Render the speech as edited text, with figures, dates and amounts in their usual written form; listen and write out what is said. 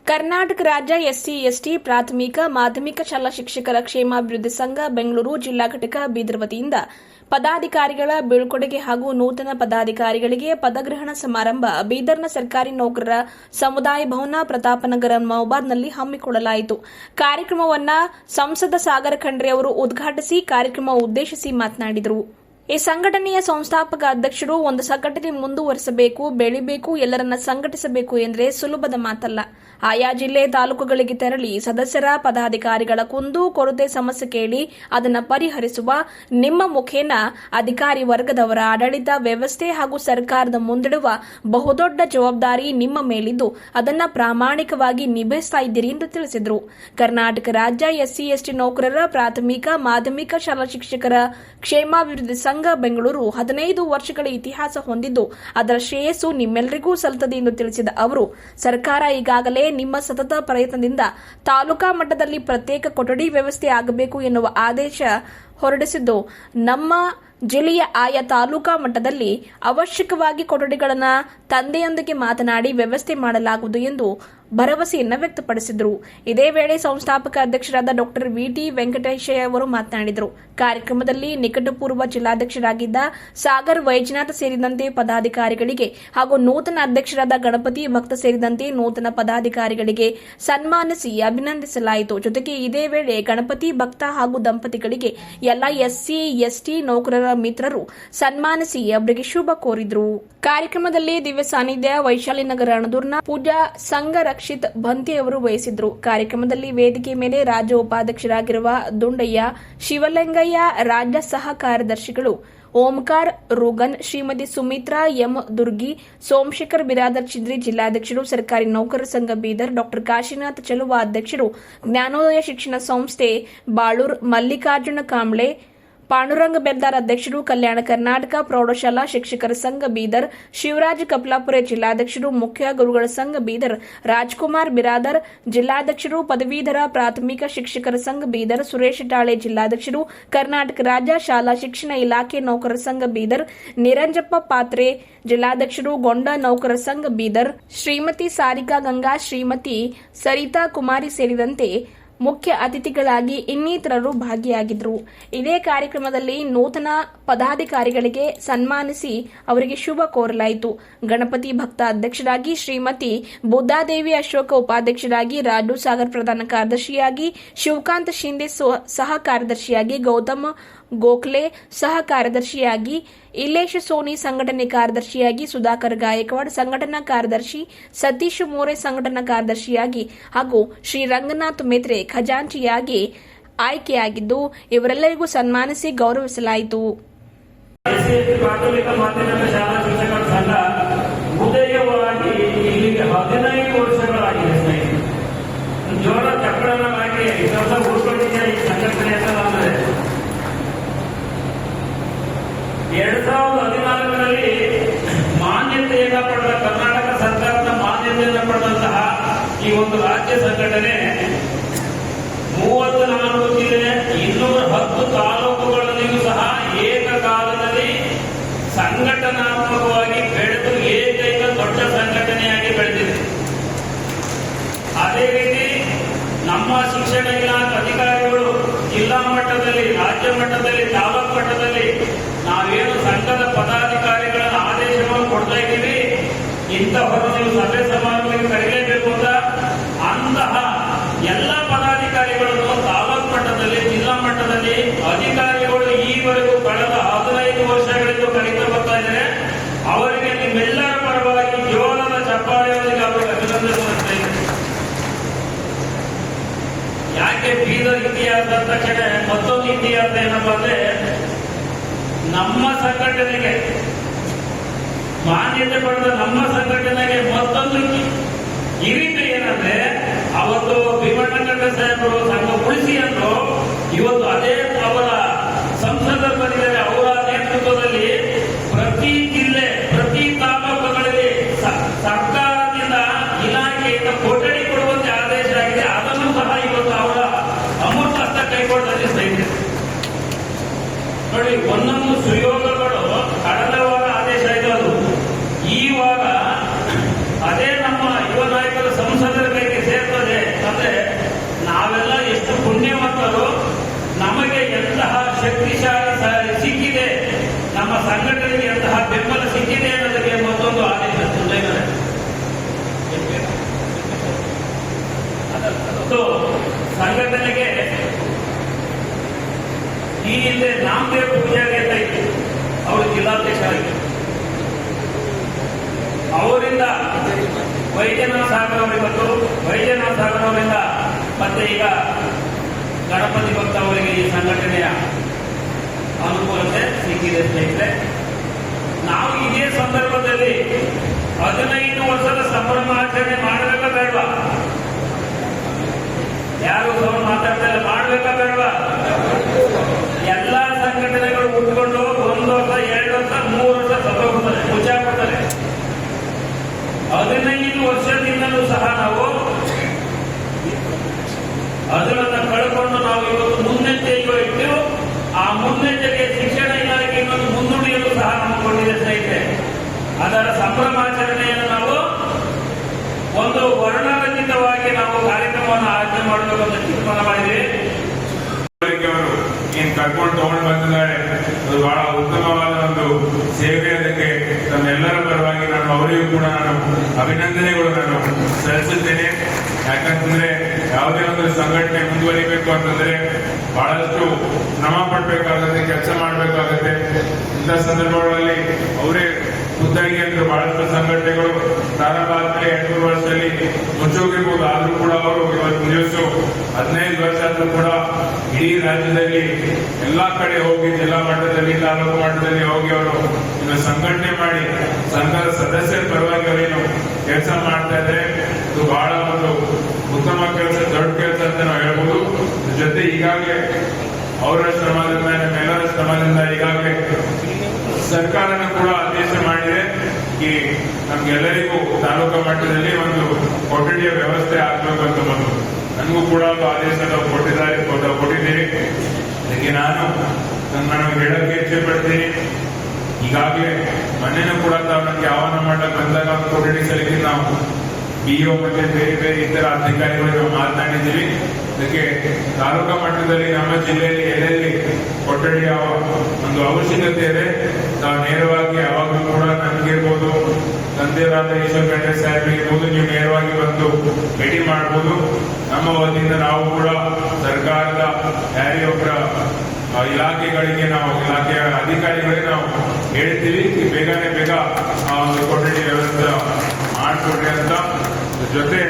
ಕರ್ನಾಟಕ ರಾಜ್ಯ SC ST ಪ್ರಾಥಮಿಕ ಮಾಧ್ಯಮಿಕ ಶಾಲಾ ಶಿಕ್ಷಕರ ಕ್ಷೇಮಾಭಿವೃದ್ಧಿ ಸಂಘ ಬೆಂಗಳೂರು ಜಿಲ್ಲಾ ಘಟಕ ಬೀದರ್ ವತಿಯಿಂದ ಪದಾಧಿಕಾರಿಗಳ ಬೀಳ್ಕೊಡುಗೆ ಹಾಗೂ ನೂತನ ಪದಾಧಿಕಾರಿಗಳಿಗೆ ಪದಗ್ರಹಣ ಸಮಾರಂಭ ಬೀದರ್ನ ಸರ್ಕಾರಿ ನೌಕರರ ಸಮುದಾಯ ಭವನ ಪ್ರತಾಪನಗರ ಮಹಬಾದ್ನಲ್ಲಿ ಹಮ್ಮಿಕೊಳ್ಳಲಾಯಿತು. ಕಾರ್ಯಕ್ರಮವನ್ನು ಸಂಸದ ಸಾಗರ ಖಂಡ್ರೆ ಅವರು ಉದ್ಘಾಟಿಸಿ ಕಾರ್ಯಕ್ರಮ ಉದ್ದೇಶಿಸಿ ಮಾತನಾಡಿದರು. ಈ ಸಂಘಟನೆಯ ಸಂಸ್ಥಾಪಕ ಅಧ್ಯಕ್ಷರು ಒಂದು ಸಂಘಟನೆ ಮುಂದುವರಿಸಬೇಕು, ಬೆಳಿಬೇಕು, ಎಲ್ಲರನ್ನ ಸಂಘಟಿಸಬೇಕು ಎಂದರೆ ಸುಲಭದ ಮಾತಲ್ಲ. ಆಯಾ ಜಿಲ್ಲೆ ತಾಲೂಕುಗಳಿಗೆ ತೆರಳಿ ಸದಸ್ಯರ ಪದಾಧಿಕಾರಿಗಳ ಕುಂದು ಕೊರತೆ ಸಮಸ್ಯೆ ಕೇಳಿ ಅದನ್ನು ಪರಿಹರಿಸುವ ನಿಮ್ಮ ಮುಖೇನ ಅಧಿಕಾರಿ ವರ್ಗದವರ ಆಡಳಿತ ವ್ಯವಸ್ಥೆ ಹಾಗೂ ಸರ್ಕಾರದ ಮುಂದಿಡುವ ಬಹುದೊಡ್ಡ ಜವಾಬ್ದಾರಿ ನಿಮ್ಮ ಮೇಲಿದ್ದು ಅದನ್ನು ಪ್ರಾಮಾಣಿಕವಾಗಿ ನಿಭಾಯಿಸ್ತಾ ಇದ್ದೀರಿ ಎಂದು ತಿಳಿಸಿದರು. ಕರ್ನಾಟಕ ರಾಜ್ಯ ಎಸ್ಸಿ ಎಸ್ಟಿ ನೌಕರರ ಪ್ರಾಥಮಿಕ ಮಾಧ್ಯಮಿಕ ಶಾಲಾ ಶಿಕ್ಷಕರ ಕ್ಷೇಮಾಭಿವೃದ್ಧಿ ಸಂಘ ಬೆಂಗಳೂರು 15 ವರ್ಷಗಳ ಇತಿಹಾಸ ಹೊಂದಿದ್ದು ಅದರ ಶ್ರೇಯಸ್ಸು ನಿಮ್ಮೆಲ್ಲರಿಗೂ ಸಲ್ಲುತ್ತದೆ ಎಂದು ತಿಳಿಸಿದ ಅವರು, ಸರ್ಕಾರ ಈಗಾಗಲೇ ನಿಮ್ಮ ಸತತ ಪ್ರಯತ್ನದಿಂದ ತಾಲೂಕಾ ಮಟ್ಟದಲ್ಲಿ ಪ್ರತ್ಯೇಕ ಕೊಠಡಿ ವ್ಯವಸ್ಥೆ ಆಗಬೇಕು ಎನ್ನುವ ಆದೇಶ ಹೊರಡಿಸಿದ್ದು, ನಮ್ಮ ಜಿಲ್ಲೆಯ ಆಯಾ ತಾಲೂಕಾ ಮಟ್ಟದಲ್ಲಿ ಅವಶ್ಯಕವಾಗಿ ಕೊಠಡಿಗಳನ್ನು ತಂದೆಯೊಂದಿಗೆ ಮಾತನಾಡಿ ವ್ಯವಸ್ಥೆ ಮಾಡಲಾಗುವುದು ಎಂದು ಭರವಸೆಯನ್ನು ವ್ಯಕ್ತಪಡಿಸಿದರು. ಇದೇ ವೇಳೆ ಸಂಸ್ಥಾಪಕ ಅಧ್ಯಕ್ಷರಾದ ಡಾ ವಿಟಿ ವೆಂಕಟೇಶಯ್ಯ ಅವರು ಮಾತನಾಡಿದರು. ಕಾರ್ಯಕ್ರಮದಲ್ಲಿ ನಿಕಟಪೂರ್ವ ಜಿಲ್ಲಾಧ್ಯಕ್ಷರಾಗಿದ್ದ ಸಾಗರ್ ವೈಜನಾಥ್ ಸೇರಿದಂತೆ ಪದಾಧಿಕಾರಿಗಳಿಗೆ ಹಾಗೂ ನೂತನ ಅಧ್ಯಕ್ಷರಾದ ಗಣಪತಿ ಭಕ್ತ ಸೇರಿದಂತೆ ನೂತನ ಪದಾಧಿಕಾರಿಗಳಿಗೆ ಸನ್ಮಾನಿಸಿ ಅಭಿನಂದಿಸಲಾಯಿತು. ಜೊತೆಗೆ ಇದೇ ವೇಳೆ ಗಣಪತಿ ಭಕ್ತ ಹಾಗೂ ದಂಪತಿಗಳಿಗೆ ಎಲ್ಲ ಎಸ್ಸಿ ಎಸ್ಟಿ ನೌಕರರ ಮಿತ್ರರು ಸನ್ಮಾನಿಸಿ ಅವರಿಗೆ ಶುಭ ಕೋರಿದರು. ಕಾರ್ಯಕ್ರಮದಲ್ಲಿ ದಿವ್ಯ ಸಾನ್ನಿಧ್ಯ ವೈಶಾಲಿನಗರ ಅಣದೂರ್ನ ಪೂಜಾ ಸಂಘ ರಕ್ಷಿತ್ ಬಂತಿ ಅವರು ವಹಿಸಿದ್ರು. ಕಾರ್ಯಕ್ರಮದಲ್ಲಿ ವೇದಿಕೆ ಮೇಲೆ ರಾಜ್ಯ ಉಪಾಧ್ಯಕ್ಷರಾಗಿರುವ ದುಂಡಯ್ಯ ಶಿವಲಿಂಗಯ್ಯ, ರಾಜ್ಯ ಸಹ ಕಾರ್ಯದರ್ಶಿಗಳು ಓಂಕಾರ್ ರೂಗನ್, ಶ್ರೀಮತಿ ಸುಮಿತ್ರಾ ಎಂ ದುರ್ಗಿ, ಸೋಮಶೇಖರ್ ಬಿರಾದರ್ ಚಿದ್ರಿ ಜಿಲ್ಲಾಧ್ಯಕ್ಷರು, ಸರ್ಕಾರಿ ನೌಕರರ ಸಂಘ ಬೀದರ್, ಡಾ ಕಾಶಿನಾಥ್ ಚಲುವ ಅಧ್ಯಕ್ಷರು, ಜ್ಞಾನೋದಯ ಶಿಕ್ಷಣ ಸಂಸ್ಥೆ ಬಾಳೂರ್, ಮಲ್ಲಿಕಾರ್ಜುನ ಕಾಂಬ್ಳೆ, ಪಾಂಡುರಂಗ ಬೆಲ್ದಾರ್ ಅಧ್ಯಕ್ಷರು, ಕಲ್ಯಾಣ ಕರ್ನಾಟಕ ಪ್ರೌಢಶಾಲಾ ಶಿಕ್ಷಕರ ಸಂಘ ಬೀದರ್, ಶಿವರಾಜ್ ಕಪ್ಲಾಪುರೆ ಜಿಲ್ಲಾಧ್ಯಕ್ಷರು, ಮುಖ್ಯ ಗುರುಗಳ ಸಂಘ ಬೀದರ್, ರಾಜ್ಕುಮಾರ್ ಬಿರಾದರ್ ಜಿಲ್ಲಾಧ್ಯಕ್ಷರು, ಪದವೀಧರ ಪ್ರಾಥಮಿಕ ಶಿಕ್ಷಕರ ಸಂಘ ಬೀದರ್, ಸುರೇಶ್ ಟಾಳೆ ಜಿಲ್ಲಾಧ್ಯಕ್ಷರು, ಕರ್ನಾಟಕ ರಾಜ್ಯ ಶಾಲಾ ಶಿಕ್ಷಣ ಇಲಾಖೆ ನೌಕರರ ಸಂಘ ಬೀದರ್, ನಿರಂಜಪ್ಪ ಪಾತ್ರೆ ಜಿಲ್ಲಾಧ್ಯಕ್ಷರು, ಗೊಂಡ ನೌಕರರ ಸಂಘ ಬೀದರ್, ಶ್ರೀಮತಿ ಸಾರಿಕಾ ಗಂಗಾ, ಶ್ರೀಮತಿ ಸರಿತಾ ಕುಮಾರಿ ಸೇರಿದಂತೆ ಮುಖ್ಯ ಅತಿಥಿಗಳಾಗಿ ಇನ್ನಿತರರು ಭಾಗಿಯಾಗಿದ್ದರು. ಇದೇ ಕಾರ್ಯಕ್ರಮದಲ್ಲಿ ನೂತನ ಪದಾಧಿಕಾರಿಗಳಿಗೆ ಸನ್ಮಾನಿಸಿ ಅವರಿಗೆ ಶುಭ ಕೋರಲಾಯಿತು. ಗಣಪತಿ ಭಕ್ತ ಅಧ್ಯಕ್ಷರಾಗಿ ಶ್ರೀಮತಿ ಬುದ್ಧಾದೇವಿ ಅಶೋಕ, ಉಪಾಧ್ಯಕ್ಷರಾಗಿ ರಾಜು ಸಾಗರ್ ಪ್ರಧಾನ ಕಾರ್ಯದರ್ಶಿಯಾಗಿ, ಶಿವಕಾಂತ್ ಶಿಂದೆ ಸಹ ಕಾರ್ಯದರ್ಶಿಯಾಗಿ, ಗೌತಮ್ ಗೋಖಲೆ ಸಹ ಕಾರ್ಯದರ್ಶಿಯಾಗಿ, ಇಲ್ಲೇಶ್ ಸೋನಿ ಸಂಘಟನೆ ಕಾರ್ಯದರ್ಶಿಯಾಗಿ, ಸುಧಾಕರ್ ಗಾಯಕ್ವಾಡ್ ಸಂಘಟನಾ ಕಾರ್ಯದರ್ಶಿ, ಸತೀಶ್ ಮೋರೆ ಸಂಘಟನಾ ಕಾರ್ಯದರ್ಶಿಯಾಗಿ ಹಾಗೂ ಶ್ರೀ ರಂಗನಾಥ್ ಮೇತ್ರೆ ಖಜಾಂಚಿಯಾಗಿ ಆಯ್ಕೆಯಾಗಿದ್ದು ಇವರೆಲ್ಲರಿಗೂ ಸನ್ಮಾನಿಸಿ ಗೌರವಿಸಲಾಯಿತು. ಪ್ರಾಥಮಿಕ ಮಾಧ್ಯಮಿಕ ಶಾಲಾ ಶಿಕ್ಷಕರ ಸಂಘ ಉದಯವಾಗಿ ಇಲ್ಲಿಗೆ 15 ವರ್ಷಗಳಾಗಿದೆ. ಜೋರ ಚಕ್ರನ ಹಾಕಿ ಕೆಲಸ ಉಳ್ಕೊಂಡಿದ್ದ ಈ ಸಂಘಟನೆ ಅಂದ್ರೆ 2014ರಲ್ಲಿ ಮಾನ್ಯತೆಯನ್ನು ಪಡೆದ ಕರ್ನಾಟಕ ಸರ್ಕಾರದ ಮಾನ್ಯತೆಯನ್ನು ಪಡೆದಂತಹ ಈ ಒಂದು ರಾಜ್ಯ ಸಂಘಟನೆ 34 ಜಿಲ್ಲೆ 210 ತಾಲೂಕುಗಳಲ್ಲಿಯೂ ಸಹ ಏಕಕಾಲದಲ್ಲಿ ಸಂಘಟನಾತ್ಮಕವಾಗಿ ಬೆಳೆದು ಏಕೈಕ ದೊಡ್ಡ ಸಂಘಟನೆಯಾಗಿ ಬೆಳೆದಿದೆ. ಅದೇ ರೀತಿ ನಮ್ಮ ಶಿಕ್ಷಣ ಇಲಾಖೆ ಅಧಿಕಾರಿಗಳು ಜಿಲ್ಲಾ ಮಟ್ಟದಲ್ಲಿ, ರಾಜ್ಯ ಮಟ್ಟದಲ್ಲಿ, ತಾಲೂಕು ಮಟ್ಟದಲ್ಲಿ ನಾವೇನು ಸಂಘದ ಪದಾಧಿಕಾರಿಗಳ ಆದೇಶವನ್ನು ಕೊಡ್ತಾ ಇದ್ದೀವಿ, ಇಂತಹವರು ನೀವು ಸಭೆ ಸಮಾರಂಭಕ್ಕೆ ಕರೆಯಲೇಬೇಕು ಅಂತ ಅಂತಹ ಎಲ್ಲ ಪದಾಧಿಕಾರಿಗಳನ್ನು ತಾಲೂಕು ಮಟ್ಟದಲ್ಲಿ, ಜಿಲ್ಲಾ ಮಟ್ಟದಲ್ಲಿ ಅಧಿಕಾರಿಗಳು ಈವರೆಗೂ ಕಳೆದ 15 ವರ್ಷಗಳಿಂದ ಕರೀತಾ ಬರ್ತಾ ಇದ್ದಾರೆ. ಅವರಿಗೆ ನಿಮ್ಮೆಲ್ಲರ ಪರವಾಗಿ ಜೋರದ ಚಪ್ಪಾಳೆಯೊಂದಿಗೆ ಅವರಿಗೆ ಅಭಿನಂದನೆ ಮಾಡ್ತಾ ಇದ್ದಾರೆ. ಯಾಕೆ ಬೀದರ್ ಇತಿಹಾಸ ಅಂದ ತಕ್ಷಣ ಮತ್ತೊಂದು ಇತಿಹಾಸ ಏನಪ್ಪಾ ಅಂದ್ರೆ, ನಮ್ಮ ಸಂಘಟನೆಗೆ ಮಾನ್ಯತೆ ಪಡೆದ ನಮ್ಮ ಸಂಘಟನೆಗೆ ಮತ್ತೊಂದು ಹಿರಿಮೆ ಏನಂದ್ರೆ, ಅವತ್ತು ಭೀಮಣ್ಣಗಡ್ಡ ಸಾಹೇಬರು ಸಂಘ ಉಳಿಸಿ ಅಂದ್ರು. ಇವತ್ತು ಅದೇ ಅವರ ಸಂಸದರು ಬಂದಿದ್ದಾರೆ. ಅವರ ನೇತೃತ್ವದಲ್ಲಿ ಪ್ರತಿ ಜಿಲ್ಲೆ, ಪ್ರತಿ ತಾಲೂಕುಗಳಲ್ಲಿ ಸರ್ಕಾರದಿಂದ ಇಲಾಖೆಯಿಂದ ಕೊಠಡಿ ಕೊಡುವಂತೆ ಆದೇಶ ಆಗಿದೆ. ಅದನ್ನು ಸಹ ಇವತ್ತು ಅವರ ಅಮೂರ್ತ ಹಸ್ತ ಕೈಗೊಳ್ಳದಲ್ಲಿ ಇದೆ. ನೋಡಿ, ಒಂದೊಂದು ಸುಯೋಗಗಳು ಕಳೆದ ವಾರ ಆದೇಶ ಇರೋದು. ಈವಾಗ ಅದೇ ನಮ್ಮ ಯುವ ನಾಯಕರ ಸಂಸದರ ಕೈಗೆ ಶಕ್ತಿಶಾಲಿ ಸಿಕ್ಕಿದೆ, ನಮ್ಮ ಸಂಘಟನೆಗೆ ಅಂತಹ ಬೆಂಬಲ ಸಿಕ್ಕಿದೆ ಅನ್ನೋದಕ್ಕೆ ಮತ್ತೊಂದು ಆದೇಶ ಅದು ಸಂಘಟನೆಗೆ ಈ ಹಿಂದೆ ನಾಮದೇವ್ ಪೂಜಾರಿ ಅಂತ ಇತ್ತು, ಅವರು ಜಿಲ್ಲಾಧ್ಯಕ್ಷರಾಗಿದ್ದರು. ಅವರಿಂದ ವೈದ್ಯನಾಥ್ ಸಾಗರ್ ಅವರಿಗೆ ಬಂದು ವೈದ್ಯನಾಥ್ ಸಾಗರ್ ಅವರಿಂದ ಮತ್ತೆ ಈಗ ಗಣಪತಿ ಭಕ್ತ ಅವರಿಗೆ ಈ ಸಂಘಟನೆಯ ಅನುಕೂಲತೆ ಸಿಕ್ಕಿದೆ. ಸ್ನೇಹಿತರೆ, ನಾವು ಇದೇ ಸಂದರ್ಭದಲ್ಲಿ 15 ವರ್ಷದ ಸಂಭ್ರಮಾಚರಣೆ ಮಾಡಬೇಕಾ ಬೇಡವಾ? ಯಾರು ಮಾತಾಡ್ತಾ ಇಲ್ಲ, ಮಾಡಬೇಕಾ ಬೇಡವಾ? ಎಲ್ಲಾ ಸಂಘಟನೆಗಳು ಉಟ್ಕೊಂಡು 1 ವರ್ಷ 2 ವರ್ಷ 3 ವರ್ಷ ಸತ್ತೋಗ್ತಾರೆ, ಮುಚ್ಚಾಕ್ಬಿಡ್ತಾರೆ. 15 ವರ್ಷದಿಂದಲೂ ಸಹ ನಾವು ಅದನ್ನು ಕಳ್ಕೊಂಡು ನಾವು ಇವತ್ತು ಮುನ್ನೆಚ್ಚರಿಕೆ ಇಟ್ಟು ಆ ಮುನ್ನೆಚ್ಚರಿಕೆ ಶಿಕ್ಷಣ ಇಲಾಖೆ ಇನ್ನೊಂದು ಮುನ್ನುಡಿಯಲು ಸಹ ಹಮ್ಮಿಕೊಂಡಿದೆ. ಸ್ನೇಹಿತರೆ, ಅದರ ಸಂಭ್ರಮಾಚರಣೆಯನ್ನು ನಾವು ಒಂದು ವರ್ಣರಂಜಿತವಾಗಿ ನಾವು ಕಾರ್ಯಕ್ರಮವನ್ನು ಆಯೋಜನೆ ಮಾಡಬೇಕು ಅಂತ ತೀರ್ಮಾನ ಮಾಡಿದ್ವಿ. ಏನ್ ಕರ್ಕೊಂಡು ತಗೊಂಡು ಬಂದಿದ್ದಾರೆ, ಅದು ಬಹಳ ಉತ್ತಮವಾದ ಒಂದು ಸೇವೆ. ಅದಕ್ಕೆ ತಮ್ಮೆಲ್ಲರ ಪರವಾಗಿ ನಾನು ಅವರಿಗೂ ಕೂಡ ಅಭಿನಂದನೆಗಳು ಸಲ್ಲಿಸುತ್ತೇನೆ. ಯಾಕಂತಂದ್ರೆ ಯಾವುದೇ ಒಂದು ಸಂಘಟನೆ ಮುಂದುವರಿಬೇಕು ಅಂತಂದ್ರೆ ಬಹಳಷ್ಟು ಶ್ರಮ ಪಡ್ಬೇಕಾಗುತ್ತೆ, ಕೆಲಸ ಮಾಡಬೇಕಾಗುತ್ತೆ. ಇಂಥ ಸಂದರ್ಭಗಳಲ್ಲಿ ಅವರೇ ಖುದ್ದಾಗಿ ಅಂದ್ರೆ ಬಹಳಷ್ಟು ಸಂಘಟನೆಗಳು ಪ್ರಾರಂಭ ಆದ್ಮೇಲೆ 2-3 ವರ್ಷದಲ್ಲಿ ಮುಚ್ಚೋಗಿರ್ಬೋದು. ಆದ್ರೂ ಕೂಡ ಅವರು ಇವತ್ತು ದಿವಸ 15 ವರ್ಷ ಆದ್ರೂ ಕೂಡ ಇಡೀ ರಾಜ್ಯದಲ್ಲಿ ಎಲ್ಲಾ ಕಡೆ ಹೋಗಿ ಜಿಲ್ಲಾ ಮಟ್ಟದಲ್ಲಿ ತಾಲೂಕು ಮಟ್ಟದಲ್ಲಿ ಹೋಗಿ ಅವರು ಇನ್ನು ಸಂಘಟನೆ ಮಾಡಿ ಸಂಘದ ಸದಸ್ಯರ ಪರವಾಗಿ ಅವರೇನು ಕೆಲಸ ಮಾಡ್ತಾ ಇದ್ದಾರೆ. ಇದು ಬಹಳ ಒಂದು ಉತ್ತಮ ಕೆಲಸ, ದೊಡ್ಡ ಕೆಲಸ ಅಂತ ನಾವು ಹೇಳ್ಬೋದು. ಜೊತೆ ಈಗಾಗಲೇ ಅವರ ಶ್ರಮದಿಂದ ನಮ್ಮೆಲ್ಲರ ಶ್ರಮದಿಂದ ಈಗಾಗಲೇ ಸರ್ಕಾರನೂ ಕೂಡ ಆದೇಶ ಮಾಡಿದೆ. ಈ ನಮ್ಗೆಲ್ಲರಿಗೂ ತಾಲೂಕಾ ಮಟ್ಟದಲ್ಲಿ ಒಂದು ಕೊಠಡಿಯ ವ್ಯವಸ್ಥೆ ಆಗ್ಬೇಕು ಅಂತ ಬಂದು ನನಗೂ ಕೂಡ ಒಂದು ಆದೇಶ ಕೊಟ್ಟಿದ್ದೀರಿ. ಅದಕ್ಕೆ ನಾನು ಹೇಳಕ್ಕೆ ಇಚ್ಛೆ ಪಡ್ತೀನಿ. ಈಗಾಗಲೇ ಮನೆಯೂ ಕೂಡ ತಾವು ನನಗೆ ಆಹ್ವಾನ ಮಾಡಕ್ಕೆ ಬಂದಾಗ ಒಂದು ಕೊಠಡಿ ಸಲಿಕೆ ನಾವು BO ಮತ್ತೆ ಬೇರೆ ಬೇರೆ ಇತರ ಅಧಿಕಾರಿಗಳು ನಾವು ಮಾತನಾಡಿದ್ದೀವಿ. ಅದಕ್ಕೆ ತಾಲೂಕಾ ಮಟ್ಟದಲ್ಲಿ ನಮ್ಮ ಜಿಲ್ಲೆಯಲ್ಲಿ ಎಲ್ಲೆಲ್ಲಿ ಕೊಠಡಿಯ ಒಂದು ಅವಶ್ಯಕತೆ ಇದೆ ನಾವು ನೇರವಾಗಿ ಯಾವಾಗಲೂ ಕೂಡ ನಮಗಿರ್ಬೋದು, ತಂದೆರಾದ ಈಶ್ವರ್ ಖಂಡ್ರೆ ಸಾಹೇಬ್ ಇರ್ಬೋದು, ನೀವು ನೇರವಾಗಿ ಬಂದು ಭೇಟಿ ಮಾಡ್ಬೋದು. ನಮ್ಮ ವತಿಯಿಂದ ನಾವು ಕೂಡ ಸರ್ಕಾರದ ಯಾರಿಗೊಬ್ಬರ ಇಲಾಖೆಗಳಿಗೆ ನಾವು ಇಲಾಖೆಯ ಅಧಿಕಾರಿಗಳಿಗೆ ನಾವು ಹೇಳ್ತೀವಿ, ಬೇಗ ಆ ಒಂದು ಕೊಠಡಿ ವ್ಯವಸ್ಥೆ ಮಾಡಿಕೊಡ್ರಿ ಅಂತ. ಜೊತೆ